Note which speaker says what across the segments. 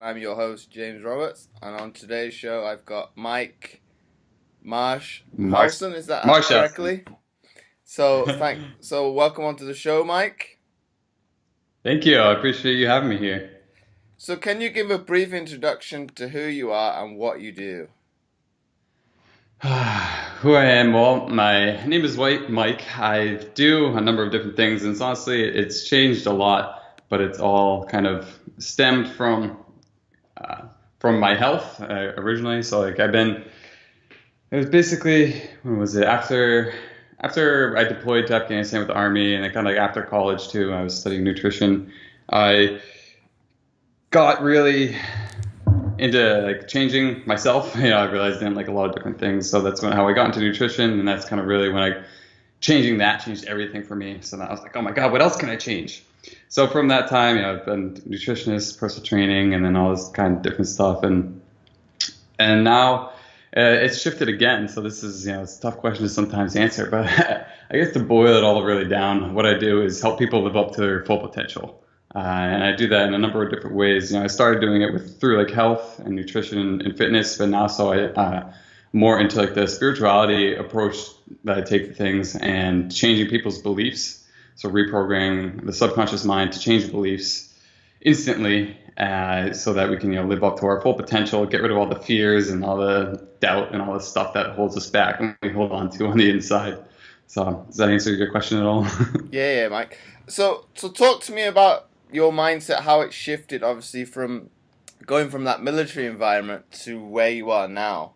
Speaker 1: I'm your host, James Roberts, and on today's show, I've got Mike Marshhausen. Is that
Speaker 2: Marshausen.
Speaker 1: correctly? So welcome onto the show, Mike.
Speaker 2: Thank you. I appreciate you having me here.
Speaker 1: So, can you give a brief introduction to who you are and what you do?
Speaker 2: Who I am? Well, my name is Mike. I do a number of different things, and it's changed a lot, but it's all kind of stemmed uh, from my health originally. So like it was basically when was it after I deployed to Afghanistan with the army, and then kind of like after college too. I was studying nutrition. I got really into like changing myself. I realized I didn't like a lot of different things. So that's how I got into nutrition, and that's kind of really when I changing that changed everything for me. So then I was like, oh my God, what else can I change? So from that time, I've been nutritionist, personal training, and then all this kind of different stuff, and now it's shifted again. So this is it's a tough question to sometimes answer, but I guess to boil it all really down, what I do is help people live up to their full potential. And I do that in a number of different ways. I started doing it through like health and nutrition and fitness, but now more into like the spirituality approach that I take to things and changing people's beliefs. So reprogramming the subconscious mind to change beliefs instantly, so that we can live up to our full potential, get rid of all the fears and all the doubt and all the stuff that holds us back and we hold on to on the inside. So does that answer your question at all?
Speaker 1: Yeah, Mike. So talk to me about your mindset, how it shifted, obviously, from going from that military environment to where you are now.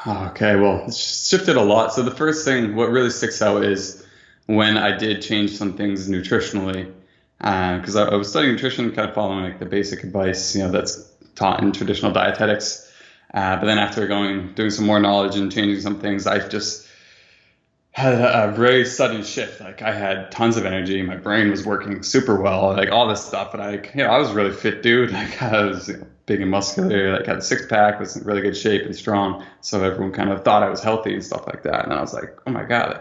Speaker 2: Okay, well, it's shifted a lot. So the first thing, what really sticks out is when I did change some things nutritionally, because I was studying nutrition, kind of following like the basic advice, that's taught in traditional dietetics. But then after doing some more knowledge and changing some things, I just had a very sudden shift. Like I had tons of energy, my brain was working super well, like all this stuff. And I was a really fit dude. Like I was big and muscular, like had a six pack, was in really good shape and strong. So everyone kind of thought I was healthy and stuff like that. And I was like, oh my God,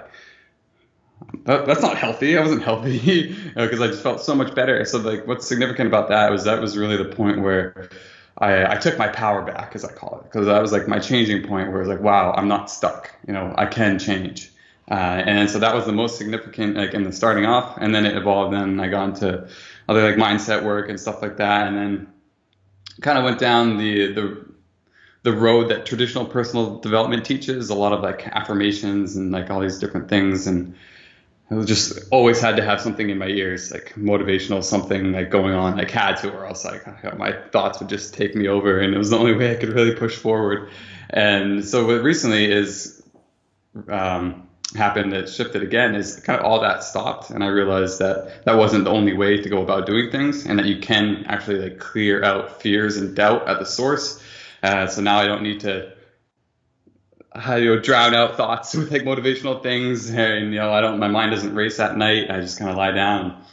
Speaker 2: that's not healthy. I wasn't healthy, because I just felt so much better. So like, what's significant about that was really the point where I took my power back, as I call it, because that was like my changing point where it was like, wow, I'm not stuck. I can change. And so that was the most significant, like in the starting off, and then it evolved. Then I got into other like mindset work and stuff like that, and then kind of went down the road that traditional personal development teaches, a lot of like affirmations and like all these different things. And I was just always had to have something in my ears, like motivational, something like going on, like had to, or else like my thoughts would just take me over, and it was the only way I could really push forward. And so what recently is happened that shifted again is kind of all that stopped, and I realized that that wasn't the only way to go about doing things, and that you can actually like clear out fears and doubt at the source. So now I don't need to drown out thoughts with like motivational things, and I don't my mind doesn't race at night. I just kind of lie down.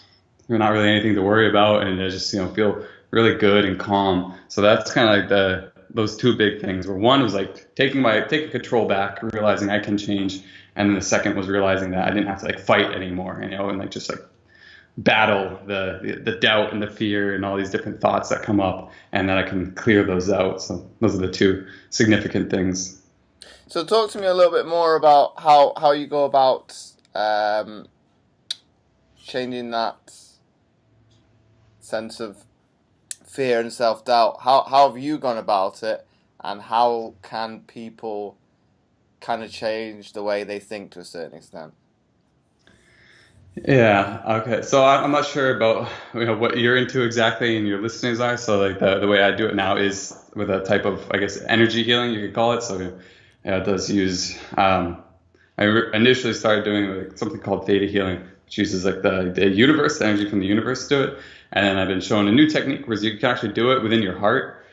Speaker 2: There's not really anything to worry about, and I just feel really good and calm. So that's kind of like those two big things. Where one was like taking control back, realizing I can change, and then the second was realizing that I didn't have to like fight anymore, and like just like battle the doubt and the fear and all these different thoughts that come up, and that I can clear those out. So those are the two significant things.
Speaker 1: So talk to me a little bit more about how you go about changing that sense of fear and self-doubt. How have you gone about it, and how can people kind of change the way they think to a certain extent?
Speaker 2: Yeah. Okay. So I'm not sure about what you're into exactly and your listeners are. So like the way I do it now is with a type of, I guess, energy healing, you could call it. So it does use. Initially started doing like something called theta healing, which uses like the universe, the energy from the universe to do it. And then I've been shown a new technique where you can actually do it within your heart.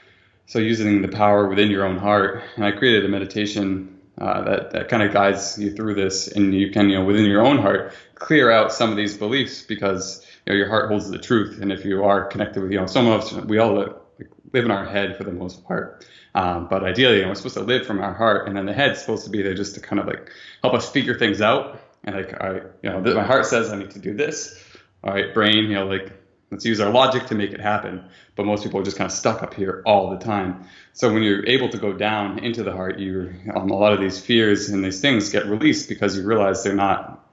Speaker 2: So using the power within your own heart. And I created a meditation that kind of guides you through this, and you can within your own heart clear out some of these beliefs, because your heart holds the truth. And if you are connected with some of us, we all live in our head for the most part. But ideally, we're supposed to live from our heart, and then the head's supposed to be there just to kind of like help us figure things out. And like, my heart says I need to do this. All right, brain, like let's use our logic to make it happen. But most people are just kind of stuck up here all the time. So when you're able to go down into the heart, a lot of these fears and these things get released because you realize they're not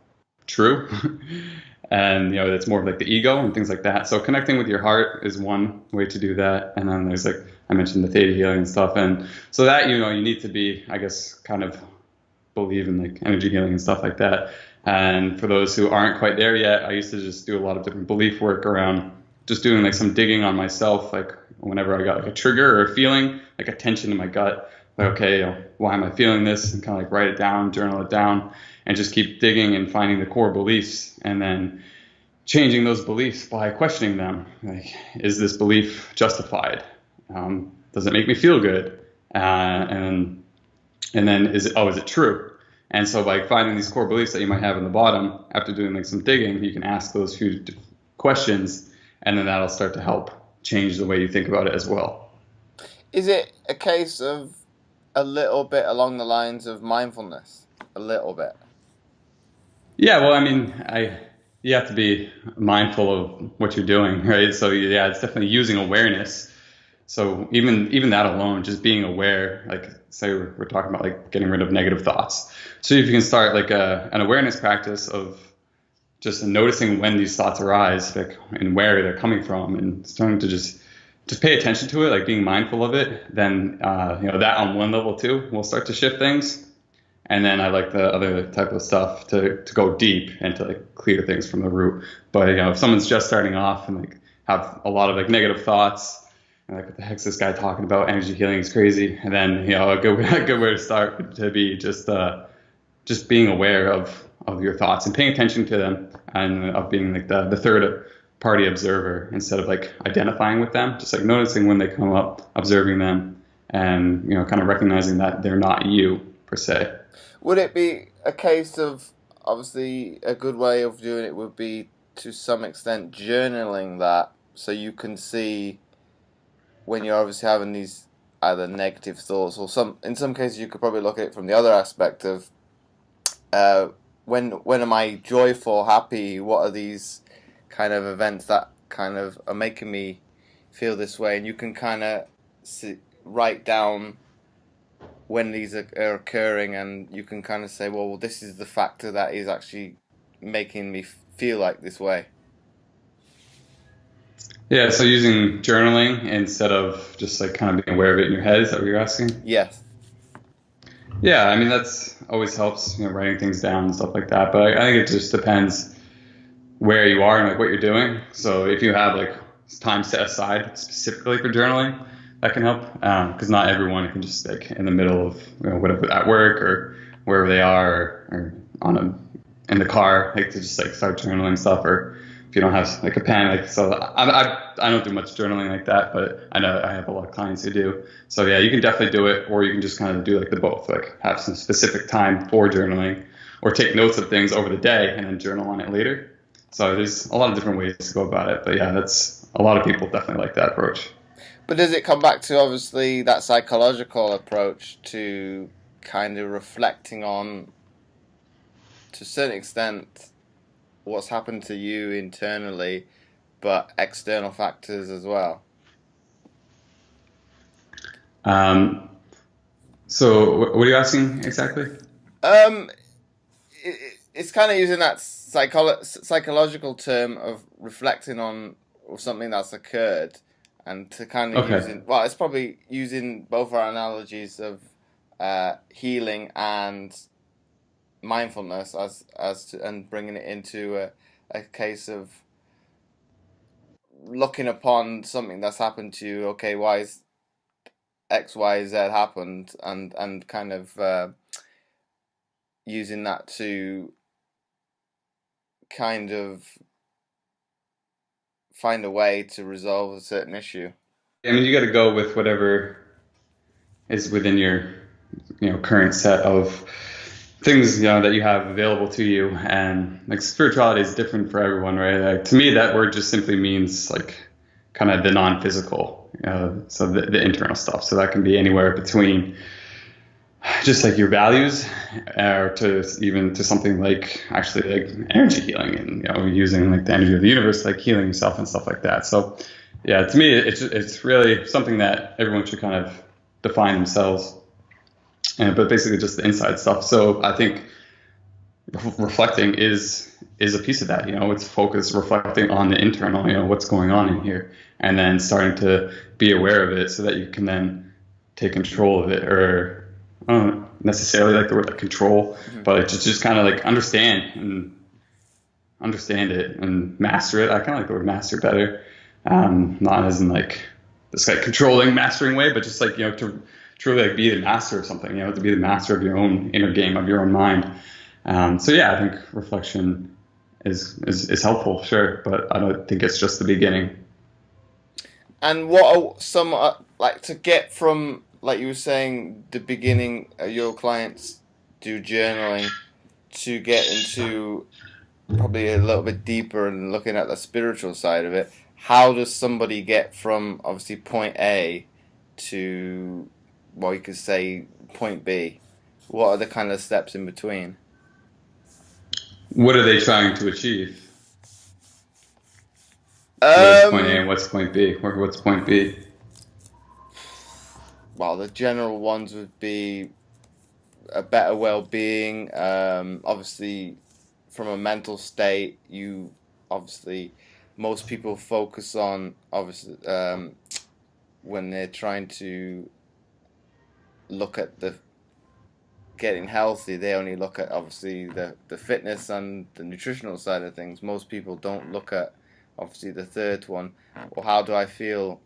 Speaker 2: true. And it's more of like the ego and things like that. So connecting with your heart is one way to do that. And then there's, like I mentioned, the theta healing and stuff. And so that you need to be, I guess, kind of believe in like energy healing and stuff like that. And for those who aren't quite there yet, I used to just do a lot of different belief work around just doing like some digging on myself, like whenever I got like a trigger or a feeling, like a tension in my gut, like, okay, why am I feeling this? And kind of like write it down, journal it down, and just keep digging and finding the core beliefs, and then changing those beliefs by questioning them. Like, is this belief justified? Does it make me feel good? And then is it true? And so by finding these core beliefs that you might have in the bottom, after doing like some digging, you can ask those few questions, and then that'll start to help change the way you think about it as well.
Speaker 1: Is it a case of a little bit along the lines of mindfulness? A little bit?
Speaker 2: Yeah, well, I mean, you have to be mindful of what you're doing, right? So yeah, it's definitely using awareness. So even that alone, just being aware, like say we're talking about like getting rid of negative thoughts. So if you can start like an awareness practice of just noticing when these thoughts arise, like, and where they're coming from, and starting to just pay attention to it, like being mindful of it, then that on one level too will start to shift things. And then I like the other type of stuff to go deep and to like clear things from the root. But if someone's just starting off and like have a lot of like negative thoughts, and like, what the heck's this guy talking about? Energy healing is crazy. And then a good way to start would to be just being aware of your thoughts and paying attention to them, and of being like the third party observer instead of like identifying with them. Just like noticing when they come up, observing them, and kind of recognizing that they're not you per se.
Speaker 1: Would it be a case of, obviously a good way of doing it would be to some extent journaling that, so you can see when you're obviously having these either negative thoughts, or in some cases you could probably look at it from the other aspect of when am I joyful, happy, what are these kind of events that kind of are making me feel this way, and you can kind of write down when these are occurring, and you can kind of say, well, this is the factor that is actually making me feel like this way.
Speaker 2: Yeah, so using journaling instead of just like kind of being aware of it in your head, is that what you're asking?
Speaker 1: Yes.
Speaker 2: Yeah, I mean, that's always helps, writing things down and stuff like that. But I think it just depends where you are and like what you're doing. So if you have like time set aside specifically for journaling, that can help, because not everyone can just like in the middle of whatever, at work or wherever they are, or in the car, like to just like start journaling stuff, or if you don't have like a pen, like, so I don't do much journaling like that, but I know I have a lot of clients who do. So yeah, you can definitely do it, or you can just kind of do like the both, like have some specific time for journaling, or take notes of things over the day and then journal on it later. So there's a lot of different ways to go about it, but yeah, that's a lot of people definitely like that approach.
Speaker 1: But does it come back to obviously that psychological approach to kind of reflecting on, to a certain extent, what's happened to you internally, but external factors as well?
Speaker 2: So what are you asking exactly?
Speaker 1: It's kind of using that psychological term of reflecting on something that's occurred, and to kind of using, well, it's probably using both our analogies of healing and mindfulness and bringing it into a case of looking upon something that's happened to you. Okay, why is X, Y, Z happened, and kind of using that to kind of find a way to resolve a certain issue.
Speaker 2: I mean, you got to go with whatever is within your current set of things that you have available to you. And like spirituality is different for everyone, right? Like, to me, that word just simply means like kind of the non-physical, so the internal stuff. So that can be anywhere between just like your values, or to even to something like actually like energy healing, and using like the energy of the universe, like healing yourself and stuff like that. So yeah, to me it's really something that everyone should kind of define themselves, but basically just the inside stuff. So I think reflecting is a piece of that. It's focus, reflecting on the internal, what's going on in here, and then starting to be aware of it so that you can then take control of it. Or I don't necessarily like the word like control, but it's just kind of like understand it and master it. I kind of like the word master better, not as in like this like controlling, mastering way, but just like to truly like be the master of something. To be the master of your own inner game, of your own mind. So yeah, I think reflection is helpful, sure, but I don't think it's just the beginning.
Speaker 1: And what are some like to get from, like you were saying, the beginning, your clients do journaling, to get into probably a little bit deeper and looking at the spiritual side of it. How does somebody get from obviously point A to, well, you could say point B? What are the kind of steps in between?
Speaker 2: What are they trying to achieve? What's point A and what's point B? Or what's point B?
Speaker 1: Well, the general ones would be a better well-being. Obviously, from a mental state, most people focus on obviously when they're trying to look at the getting healthy. They only look at obviously the fitness and the nutritional side of things. Most people don't look at obviously the third one, or how do I feel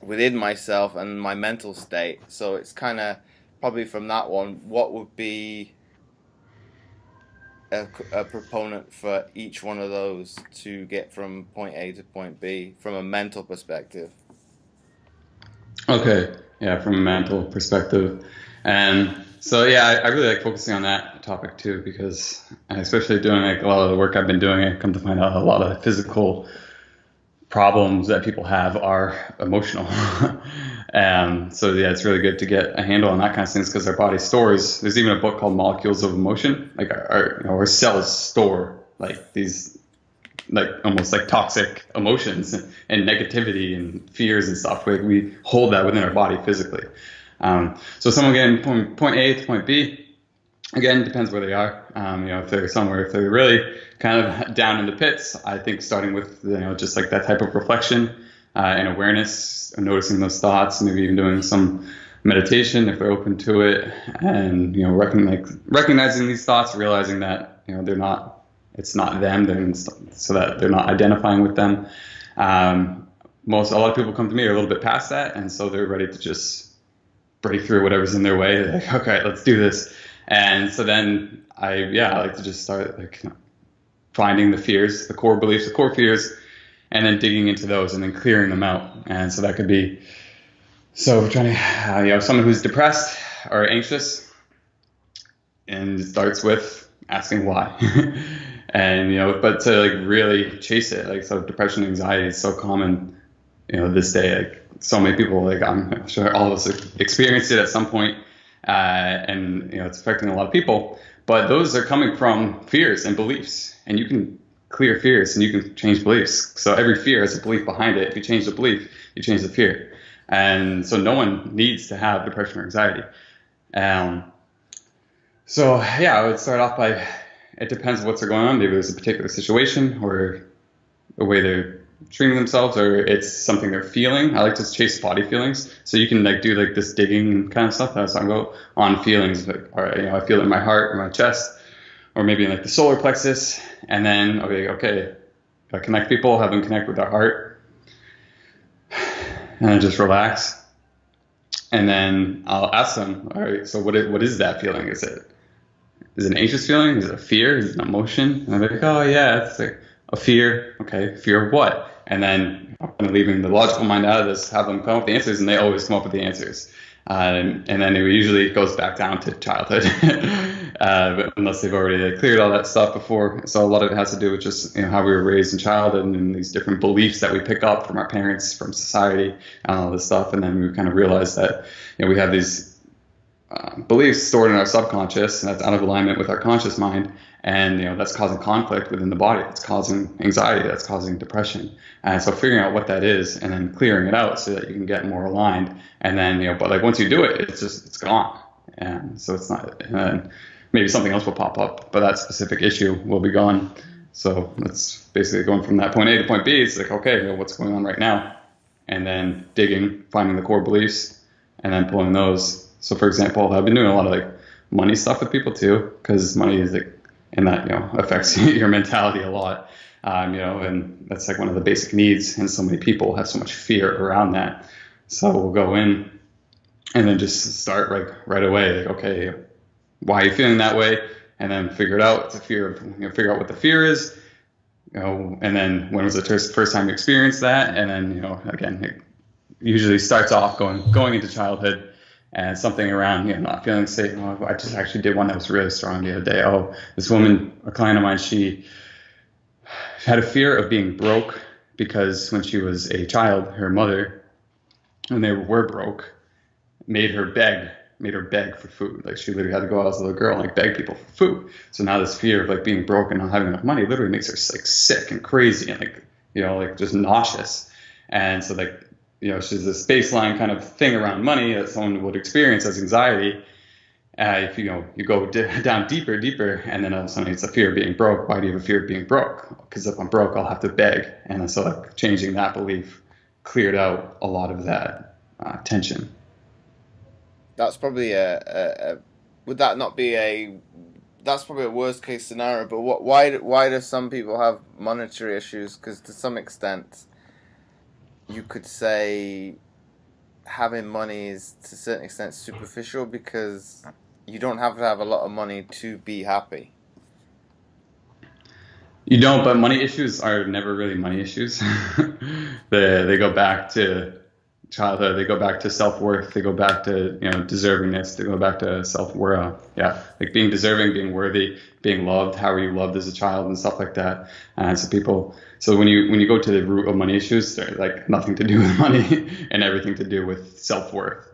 Speaker 1: within myself and my mental state. So it's kind of probably from that one, what would be a proponent for each one of those to get from point A to point B from a mental perspective?
Speaker 2: Okay, yeah, from a mental perspective. And so yeah, I really like focusing on that topic too, because especially doing like a lot of the work I've been doing, I come to find out a lot of physical problems that people have are emotional. So yeah, it's really good to get a handle on that kind of things, because our body stores. There's even a book called Molecules of Emotion. Like our cells store like these like almost like toxic emotions and negativity and fears and stuff. We hold that within our body physically. So someone getting from point A to point B, again, depends where they are. If they're really kind of down in the pits, I think starting with just like that type of reflection and awareness, and noticing those thoughts, maybe even doing some meditation if they're open to it, and recognizing these thoughts, realizing that it's not them, so that they're not identifying with them. A lot of people come to me are a little bit past that, and so they're ready to just break through whatever's in their way. They're like, okay, let's do this. And so then I like to just start finding the fears, the core beliefs, the core fears, and then digging into those and then clearing them out. And so that could be, so trying to, someone who's depressed or anxious, and it starts with asking why. And, but to really chase it, so depression, anxiety is so common, this day, so many people, I'm sure all of us experienced it at some point. And it's affecting a lot of people, but those are coming from fears and beliefs, and you can clear fears and you can change beliefs. So every fear has a belief behind it. If you change the belief, you change the fear. And so no one needs to have depression or anxiety. So yeah, I would start off by, it depends what's going on. Maybe there's a particular situation or a way they're treating themselves, or it's something they're feeling. I like to chase body feelings. So you can do this digging kind of stuff that I was talking about on feelings. All right, I feel it in my heart or my chest, or maybe in the solar plexus. And then, okay, I connect people, have them connect with their heart, and then just relax. And then I'll ask them, all right, so what is that feeling? Is it an anxious feeling? Is it a fear? Is it an emotion? And they're like, oh yeah, it's a fear. Okay, fear of what? And then I'm leaving the logical mind out of this, have them come up with the answers, and they always come up with the answers. And then it usually goes back down to childhood, but unless they've already cleared all that stuff before. So a lot of it has to do with just how we were raised in childhood, and these different beliefs that we pick up from our parents, from society, and all this stuff. And then we kind of realize that we have these beliefs stored in our subconscious, and that's out of alignment with our conscious mind. And that's causing conflict within the body. It's causing anxiety. That's causing depression. And so figuring out what that is, and then clearing it out so that you can get more aligned. And then but like once you do it, it's gone. And so it's not. And then maybe something else will pop up, but that specific issue will be gone. So that's basically going from that point A to point B. It's like, okay, what's going on right now? And then digging, finding the core beliefs, and then pulling those. So for example, I've been doing a lot of like money stuff with people too, because money is like, and that affects your mentality a lot. And that's like one of the basic needs, and so many people have so much fear around that. So we'll go in and then just start right away, like, okay, why are you feeling that way? And then figure it out. It's a fear of, figure out what the fear is, and then when was the first time you experienced that? And then, again, it usually starts off going into childhood, and something around, not feeling safe. Oh, I just actually did one that was really strong the other day. Oh, this woman, a client of mine, she had a fear of being broke because when she was a child, her mother, when they were broke, made her beg for food. Like she literally had to go out as a little girl and like beg people for food. So now this fear of like being broke and not having enough money literally makes her like sick and crazy and like just nauseous. And so like, she's this baseline kind of thing around money that someone would experience as anxiety. If you go down deeper, and then all of a sudden it's a fear of being broke. Why do you have a fear of being broke? Because if I'm broke, I'll have to beg. And so like changing that belief cleared out a lot of that tension.
Speaker 1: That's probably would that not be that's probably a worst case scenario, but why do some people have monetary issues? Because to some extent, you could say having money is to a certain extent superficial, because you don't have to have a lot of money to be happy.
Speaker 2: You don't, but money issues are never really money issues. They go back to childhood. They go back to self-worth. They go back to deservingness. They go back to self-worth. Like being deserving, being worthy, being loved. How are you loved as a child and stuff like that. And so when you go to the root of money issues, they're like nothing to do with money and everything to do with self-worth.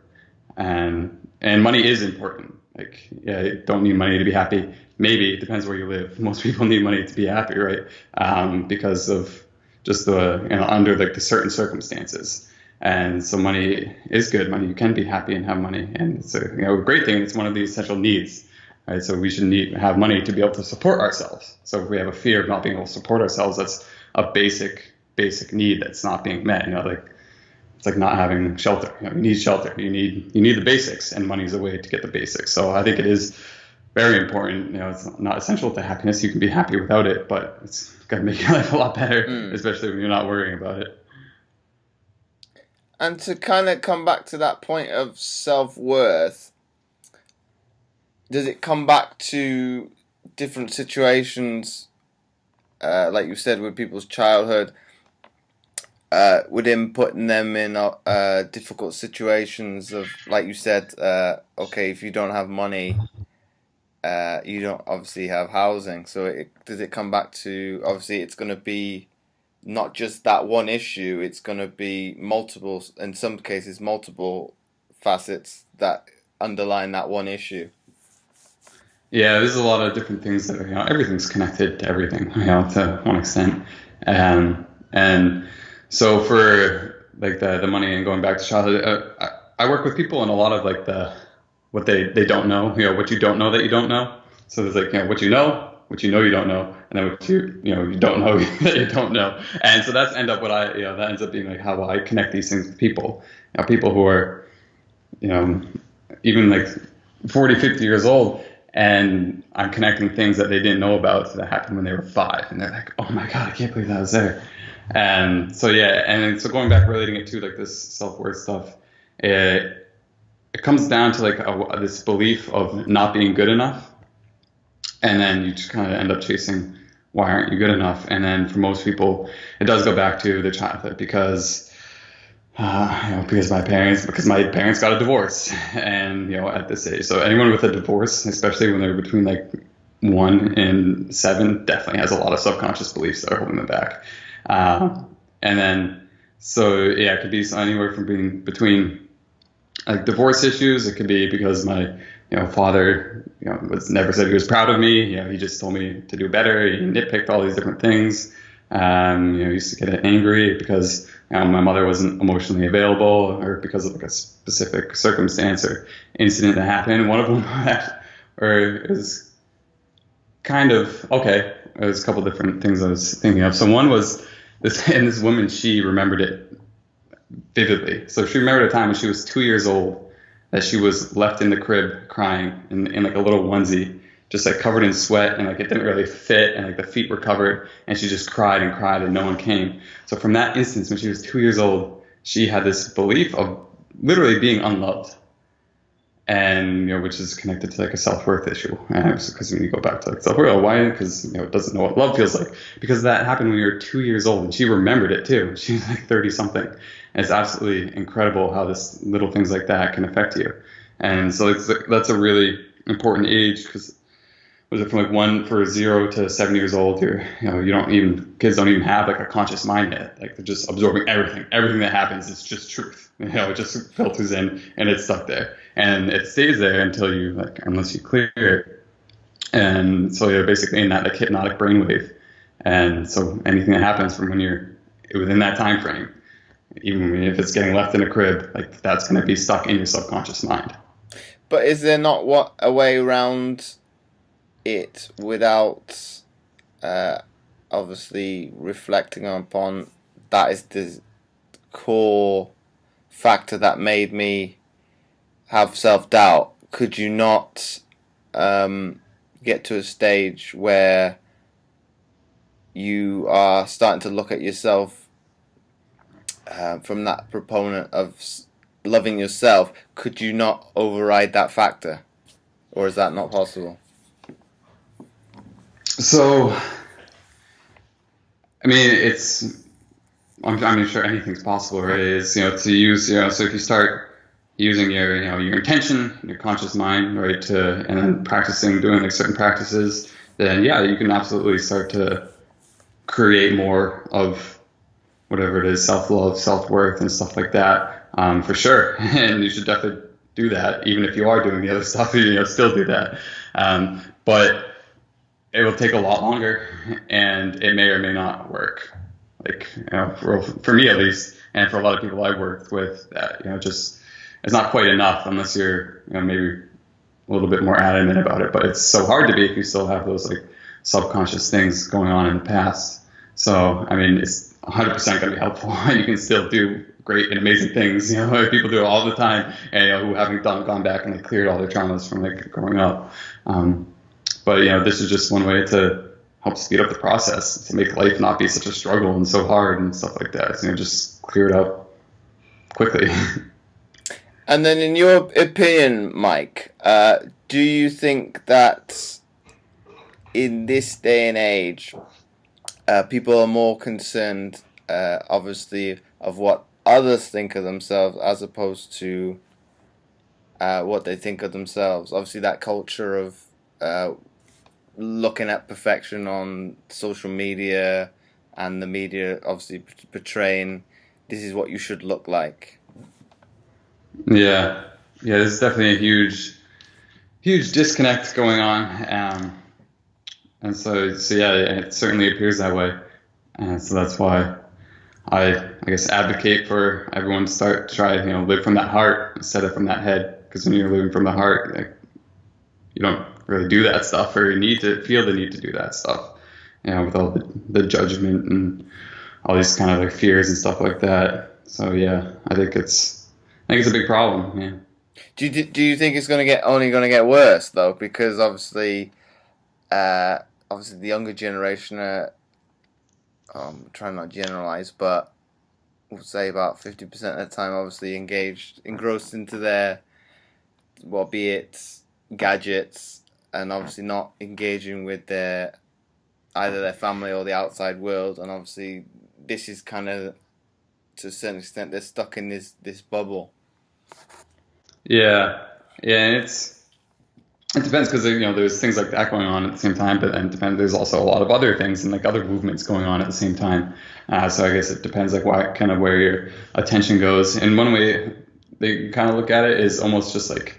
Speaker 2: And money is important. Like, you don't need money to be happy. Maybe it depends where you live. Most people need money to be happy, right? Because of just under like the certain circumstances. And so money is good. Money, you can be happy and have money, and it's a great thing. It's one of the essential needs, right? So we should have money to be able to support ourselves. So if we have a fear of not being able to support ourselves, that's a basic need that's not being met. It's like not having shelter. You need shelter. You need the basics, and money is a way to get the basics. So I think it is very important. It's not essential to happiness. You can be happy without it, but it's got to make your life a lot better, especially when you're not worrying about it.
Speaker 1: And to kind of come back to that point of self-worth, does it come back to different situations, like you said, with people's childhood, within putting them in difficult situations of, like you said, okay, if you don't have money, you don't obviously have housing. So does it come back to, obviously it's going to be not just that one issue, it's going to be multiple, in some cases, multiple facets that underline that one issue.
Speaker 2: Yeah, there's a lot of different things that everything's connected to everything, to one extent. And so for like the money and going back to childhood, I work with people in a lot of like what they don't know, what you don't know that you don't know. So there's like, what you know you don't know, and then what you don't know that you don't know. And so that ends up being like how I connect these things with people. People who are, even like 40, 50 years old, and I'm connecting things that they didn't know about that happened when they were 5, and they're like, oh my God, I can't believe that was there. And so so going back, relating it to like this self-worth stuff, it comes down to like this belief of not being good enough. And then you just kind of end up chasing, why aren't you good enough? And then for most people, it does go back to their childhood because my parents got a divorce, and at this age. So anyone with a divorce, especially when they're between like 1 and 7, definitely has a lot of subconscious beliefs that are holding them back. And then, so yeah, it could be anywhere from being between like divorce issues. It could be because my father was never said he was proud of me. He just told me to do better. He nitpicked all these different things. He used to get angry because my mother wasn't emotionally available, or because of like a specific circumstance or incident that happened. One of them is kind of okay. There's a couple different things I was thinking of. So one was this woman, she remembered it vividly. So she remembered a time when she was 2 years old that she was left in the crib crying in like a little onesie, just like covered in sweat, and like it didn't really fit, and like the feet were covered, and she just cried and cried and no one came. So from that instance, when she was 2 years old, she had this belief of literally being unloved, and which is connected to like a self-worth issue. Because when you go back to like self-worth, why? Because it doesn't know what love feels like. Because that happened when you were 2 years old, and she remembered it too. She was like 30 something. And it's absolutely incredible how this little things like that can affect you. And so that's a really important age, because was it from like 0 to 7 years old? Kids don't even have like a conscious mind yet. Like they're just absorbing everything that happens is just truth. It just filters in and it's stuck there, and it stays there unless you clear it. And so you're basically in that like hypnotic brainwave. And so anything that happens from when you're within that time frame, even if it's getting left in a crib, like that's going to be stuck in your subconscious mind.
Speaker 1: But is there not a way around it without obviously reflecting upon that is the core factor that made me have self-doubt? Could you not get to a stage where you are starting to look at yourself from that proponent of loving yourself? Could you not override that factor, or is that not possible?
Speaker 2: So, I mean, I'm sure anything's possible, right? Is to use so if you start using your your intention, your conscious mind, right, and then practicing doing like certain practices, then yeah, you can absolutely start to create more of whatever it is, self-love, self-worth, and stuff like that, for sure. And you should definitely do that, even if you are doing the other stuff. Still do that, but it will take a lot longer, and it may or may not work. Like, for me at least, and for a lot of people I've worked with, that just it's not quite enough unless you're maybe a little bit more adamant about it. But it's so hard to be if you still have those like subconscious things going on in the past. So I mean, it's 100% going to be helpful, and you can still do great and amazing things. People do it all the time, and who haven't gone back and like cleared all their traumas from like growing up. But this is just one way to help speed up the process, to make life not be such a struggle and so hard and stuff like that. Just clear it up quickly.
Speaker 1: And then, in your opinion, Mike, do you think that in this day and age, people are more concerned, obviously, of what others think of themselves as opposed to what they think of themselves? Obviously, that culture of looking at perfection on social media, and the media obviously portraying this is what you should look like.
Speaker 2: Yeah, there's definitely a huge disconnect going on, and so yeah, it certainly appears that way, and so that's why I guess advocate for everyone to try live from that heart instead of from that head, because when you're living from the heart, like, you don't really do that stuff, or you need to feel the need to do that stuff, with all the judgment and all these kind of like fears and stuff like that. So yeah, I think it's a big problem. Yeah.
Speaker 1: Do you think it's only going to get worse though? Because obviously the younger generation are, trying not to generalize, but we'll say about 50% of the time, obviously engrossed into their, be it gadgets, and obviously not engaging with either their family or the outside world. And obviously this is kind of, to a certain extent, they're stuck in this bubble.
Speaker 2: Yeah, and it depends, because there's things like that going on at the same time, but then there's also a lot of other things and like other movements going on at the same time. So I guess it depends like where your attention goes. And one way they kind of look at it is almost just like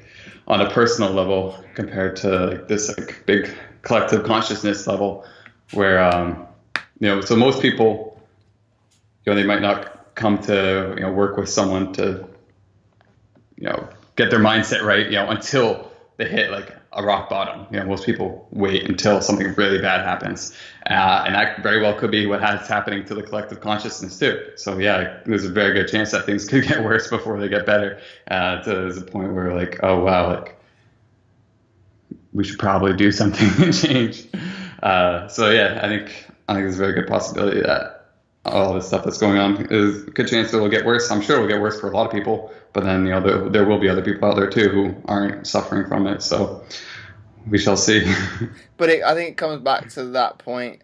Speaker 2: on a personal level compared to like this like big collective consciousness level where so most people they might not come to work with someone to get their mindset right until they hit like a rock bottom. Most people wait until something really bad happens, and that very well could be what has happening to the collective consciousness too. So yeah, there's a very good chance that things could get worse before they get better, to the point where like, oh wow, like we should probably do something and change. So yeah, I think there's a very good possibility that all this stuff that's going on is a good chance it will get worse. I'm sure it will get worse for a lot of people, but then there will be other people out there too who aren't suffering from it. So we shall see.
Speaker 1: But I think it comes back to that point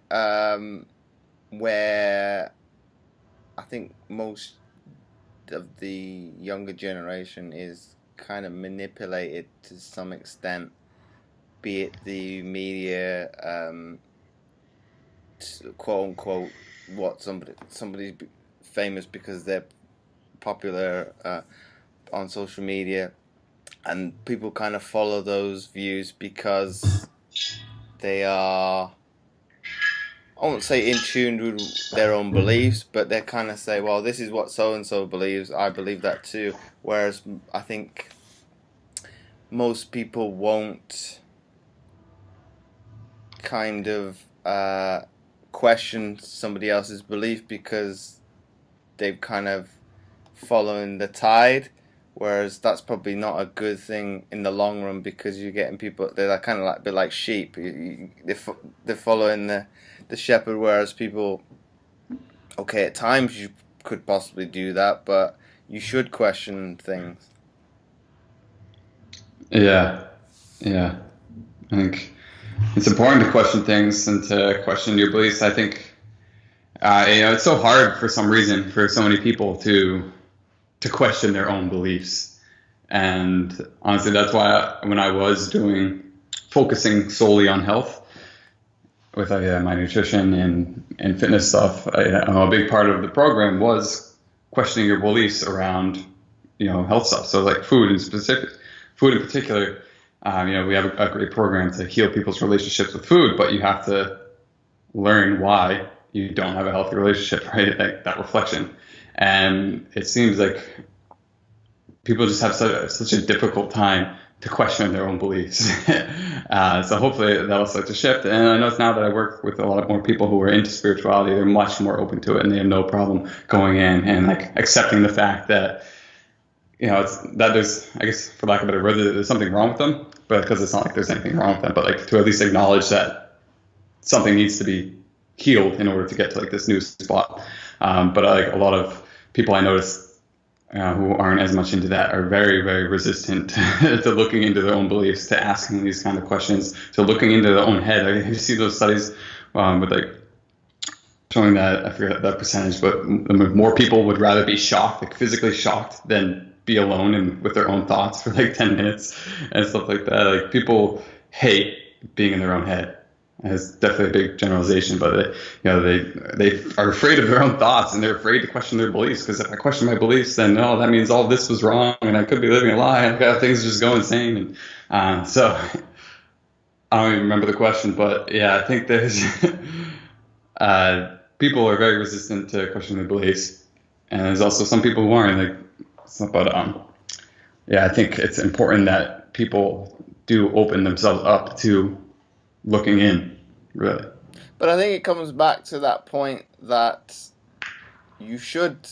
Speaker 1: where I think most of the younger generation is kind of manipulated to some extent, be it the media, quote unquote, what somebody's famous because they're popular on social media, and people kind of follow those views because they are, I won't say in tune with their own beliefs, but they kind of say, well, this is what so and so believes, I believe that too. Whereas I think most people won't kind of question somebody else's belief because they've kind of following the tide, whereas that's probably not a good thing in the long run because you're getting people, they're kind of like a bit like sheep. They're following the shepherd, whereas people, okay, at times you could possibly do that, but you should question things.
Speaker 2: Yeah, yeah. I think it's important to question things and to question your beliefs. I think it's so hard for some reason for so many people to question their own beliefs. And honestly, that's why when I was focusing solely on health with my nutrition and fitness stuff, a big part of the program was questioning your beliefs around, health stuff. So like food in particular, we have a great program to heal people's relationships with food, but you have to learn why you don't have a healthy relationship, right? Like that reflection. And it seems like people just have such a difficult time to question their own beliefs. So hopefully that'll start to shift. And I know now that I work with a lot more people who are into spirituality, they're much more open to it, and they have no problem going in and like accepting the fact that, it's that there's, I guess, for lack of a better word, there's something wrong with them, but because it's not like there's anything wrong with them, but like to at least acknowledge that something needs to be healed in order to get to like this new spot. But like a lot of people I notice who aren't as much into that are very, very resistant to looking into their own beliefs, to asking these kind of questions, to looking into their own head. Like, you see those studies with like showing that, I forget that percentage, but more people would rather be shocked, like physically shocked, than be alone and with their own thoughts for like 10 minutes and stuff like that. Like people hate being in their own head. It's definitely a big generalization, but they are afraid of their own thoughts, and they're afraid to question their beliefs, because if I question my beliefs, then that means all this was wrong, and I could be living a lie, and things just go insane. And so I don't even remember the question, but yeah, I think there's people are very resistant to questioning their beliefs, and there's also some people who aren't. But yeah, I think it's important that people do open themselves up to looking in, really.
Speaker 1: But I think it comes back to that point that you should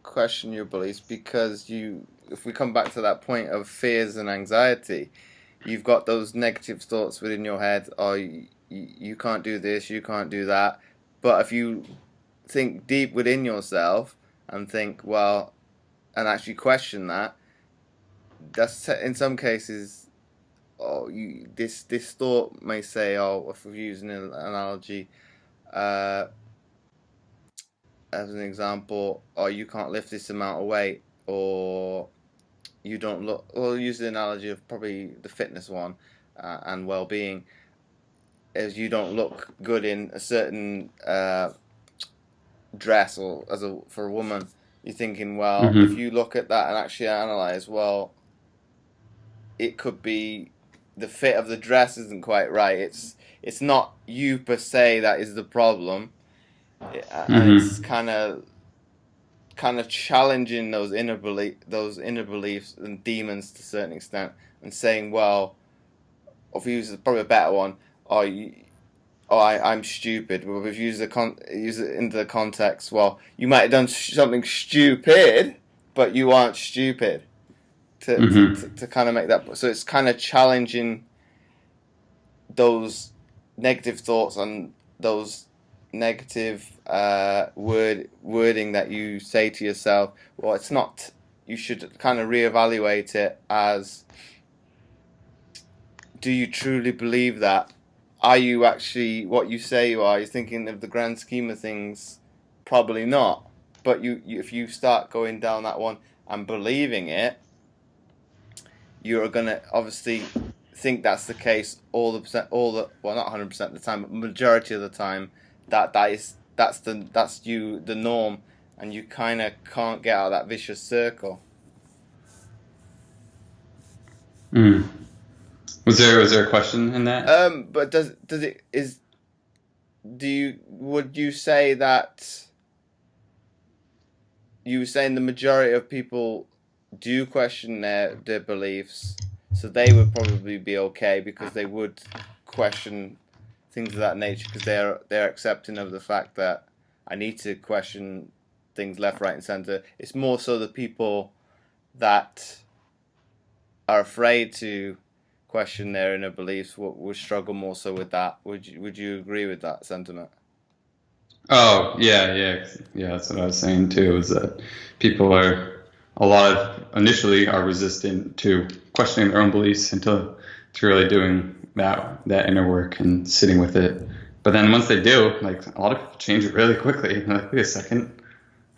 Speaker 1: question your beliefs, because if we come back to that point of fears and anxiety, you've got those negative thoughts within your head, or you can't do this, you can't do that. But if you think deep within yourself and think, well, and actually question that, that's in some cases, this thought may say, if we're using an analogy, as an example, you can't lift this amount of weight, or you don't look. We'll use the analogy of probably the fitness one, and well-being, as you don't look good in a certain dress, or for a woman, You're thinking, well, if
Speaker 2: Mm-hmm.
Speaker 1: you look at that and actually analyze, well, it could be the fit of the dress isn't quite right. It's not you per se that is the problem, and it's
Speaker 2: Mm-hmm.
Speaker 1: kind of challenging those inner beliefs and demons to a certain extent, and saying, well, or if you use probably a better one, oh, I'm stupid. But if you use it into the context, well, you might have done something stupid, but you aren't stupid.
Speaker 2: Mm-hmm.
Speaker 1: To kind of make that, so it's kind of challenging those negative thoughts and those negative wording that you say to yourself. Well, it's not. You should kind of reevaluate it as: do you truly believe that? Are you actually what you say you are? You're thinking of the grand scheme of things, probably not. But if you start going down that one and believing it, you're gonna obviously think that's the case well, not 100% of the time, but majority of the time, that's the norm, and you kind of can't get out of that vicious circle.
Speaker 2: Mm. Was there a question in that?
Speaker 1: But does it is do you would you say that you were saying the majority of people do question their beliefs, so they would probably be okay because they would question things of that nature because they're accepting of the fact that I need to question things left, right, and center. It's more so the people that are afraid to question their inner beliefs would struggle more so with that. Would you agree with that sentiment?
Speaker 2: Oh, yeah, yeah, yeah. That's what I was saying too. Is that people are a lot of initially are resistant to questioning their own beliefs until to really doing that inner work and sitting with it. But then once they do, like a lot of people change it really quickly. They're like, wait a second,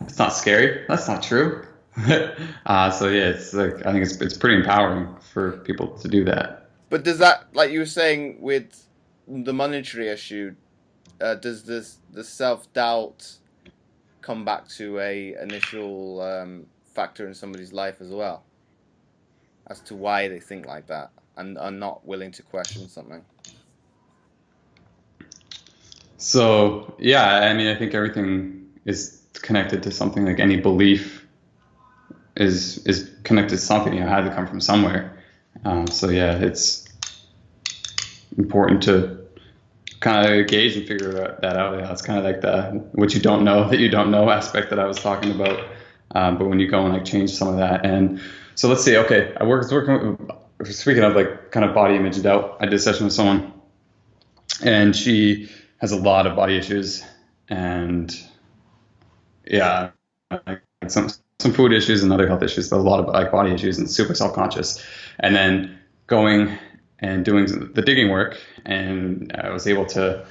Speaker 2: it's not scary. That's not true. So yeah, it's like I think it's pretty empowering for people to do that.
Speaker 1: But does that, like you were saying with the monetary issue, does the self doubt come back to a initial factor in somebody's life as well, as to why they think like that and are not willing to question something?
Speaker 2: So yeah, I mean, I think everything is connected to something. Like any belief is connected to something. You know, had to come from somewhere. So yeah, it's important to kind of gauge and figure that out. Yeah, it's kind of like the what you don't know that you don't know aspect that I was talking about. But when you go and like change some of that, and so let's see. Okay, was working. Speaking of like kind of body image and doubt, I did a session with someone, and she has a lot of body issues, and yeah, like some food issues and other health issues, but a lot of like body issues and super self-conscious. And then going and doing the digging work, and I was able to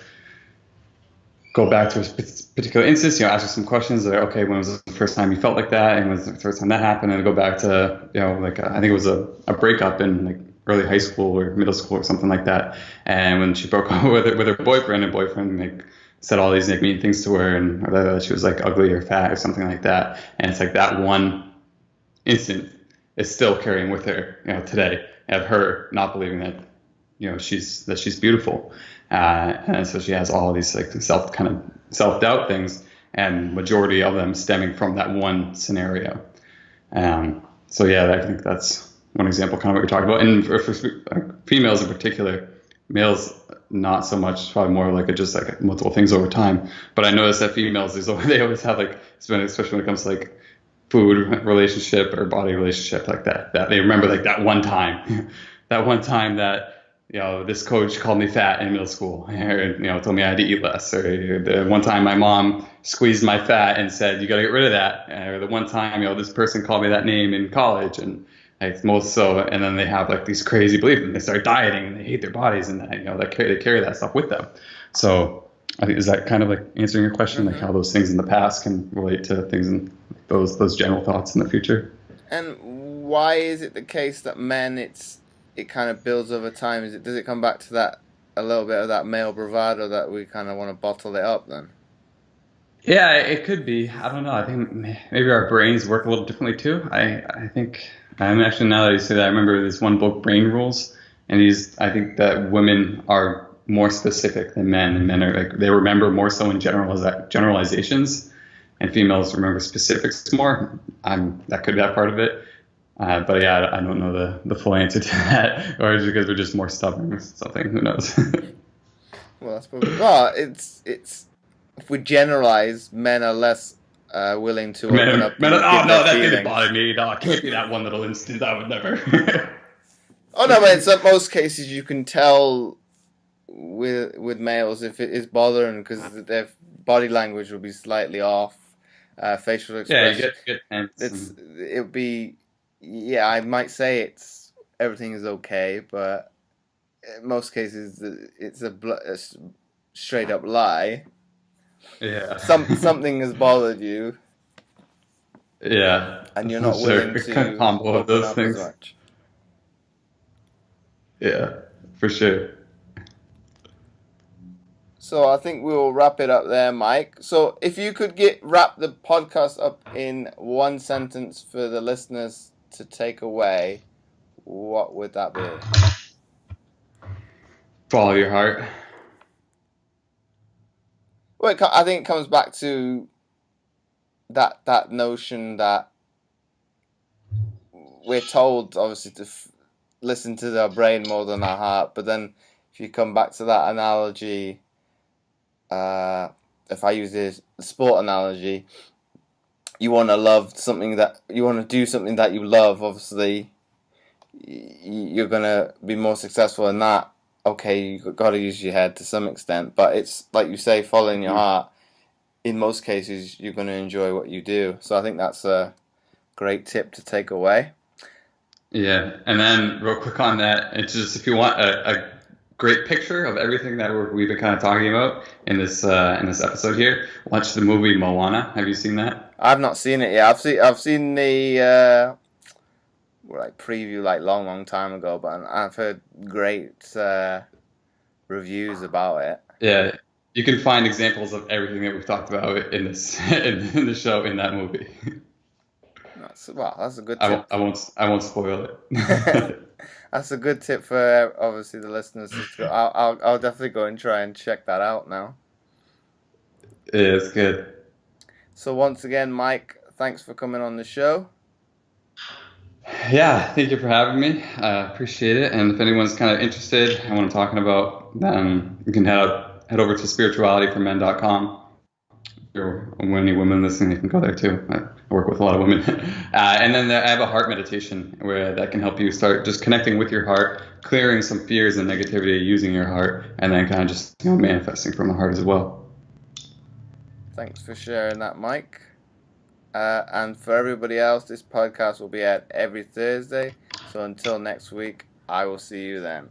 Speaker 2: go back to a particular instance, you know, ask her some questions like, okay, when was the first time you felt like that? And when was the first time that happened? And go back to, you know, like, I think it was a breakup in like early high school or middle school or something like that. And when she broke up with her boyfriend, and boyfriend like said all these like mean things to her, and or that she was like ugly or fat or something like that. And it's like that one instant is still carrying with her, you know, today, of her not believing that, you know, she's beautiful. And so she has all of these like self doubt things, and majority of them stemming from that one scenario. So yeah, I think that's one example, kind of what you're talking about. And for like, females in particular, males not so much, probably more like just like multiple things over time. But I noticed that females, they always have like, especially when it comes to like food relationship or body relationship, like that they remember like that one time, that one time that, you know, this coach called me fat in middle school, or, you know, told me I had to eat less, or the one time my mom squeezed my fat and said, you got to get rid of that. Or the one time, you know, this person called me that name in college, and like most so, and then they have like these crazy beliefs and they start dieting and they hate their bodies, and you know, they carry that stuff with them. So I think, is that kind of like answering your question, like
Speaker 1: Mm-hmm.
Speaker 2: how those things in the past can relate to things in those general thoughts in the future?
Speaker 1: And why is it the case that men, it kind of builds over time? Does it come back to that, a little bit of that male bravado that we kind of want to bottle it up then?
Speaker 2: Yeah, it could be. I don't know. I think maybe our brains work a little differently too. I think I'm actually, now that you say that, I remember this one book, Brain Rules, and I think that women are more specific than men, and men are like they remember more so in generalizations, and females remember specifics more. That could be that part of it. But yeah, I don't know the full answer to that, or is it because we're just more stubborn or something? Who knows?
Speaker 1: Well, that's probably well. It's if we generalize, men are less willing to open up and
Speaker 2: Oh
Speaker 1: give their
Speaker 2: no, that didn't bother
Speaker 1: feelings.
Speaker 2: me. No, it can't be that one little instance. I would never.
Speaker 1: Oh no, but in most cases you can tell with males if it is bothering because their body language will be slightly off, facial
Speaker 2: Yeah, you
Speaker 1: expression.
Speaker 2: get tense.
Speaker 1: It'll be yeah. I might say everything is okay, but in most cases it's a straight up lie.
Speaker 2: Yeah.
Speaker 1: Something has bothered you,
Speaker 2: Yeah,
Speaker 1: and you're
Speaker 2: for
Speaker 1: not
Speaker 2: sure.
Speaker 1: willing
Speaker 2: A kind of
Speaker 1: to
Speaker 2: combo of
Speaker 1: open
Speaker 2: those
Speaker 1: up as
Speaker 2: things.
Speaker 1: much.
Speaker 2: Yeah, for sure.
Speaker 1: So I think we'll wrap it up there, Mike. So if you could wrap the podcast up in one sentence for the listeners to take away, what would that be?
Speaker 2: Follow your heart.
Speaker 1: Well, I think it comes back to that notion that we're told obviously to listen to our brain more than our heart, but then if you come back to that analogy, if I use this sport analogy, you want to do something that you love. Obviously, you're gonna be more successful in that. Okay, you've got to use your head to some extent, but it's like you say, following your heart. In most cases, you're going to enjoy what you do. So I think that's a great tip to take away.
Speaker 2: Yeah, and then real quick on that, it's just if you want a great picture of everything that we've been kind of talking about in this episode here, watch the movie Moana. Have you seen that?
Speaker 1: I've not seen it yet. I've seen the like preview like long time ago, but I've heard great reviews about it.
Speaker 2: Yeah, you can find examples of everything that we've talked about in this in the show in that movie.
Speaker 1: That's a good tip.
Speaker 2: I won't spoil it.
Speaker 1: That's a good tip for obviously the listeners to go. I'll definitely go and try and check that out now.
Speaker 2: Yeah, it's good.
Speaker 1: So once again, Mike, thanks for coming on the show.
Speaker 2: Yeah, thank you for having me. Appreciate it. And if anyone's kind of interested in what I'm talking about, then you can head over to spiritualityformen.com. Or any women listening, you can go there too. I work with a lot of women. And then I have a heart meditation where that can help you start just connecting with your heart, clearing some fears and negativity using your heart, and then kind of just manifesting from the heart as well.
Speaker 1: Thanks for sharing that, Mike. And for everybody else, this podcast will be out every Thursday. So until next week, I will see you then.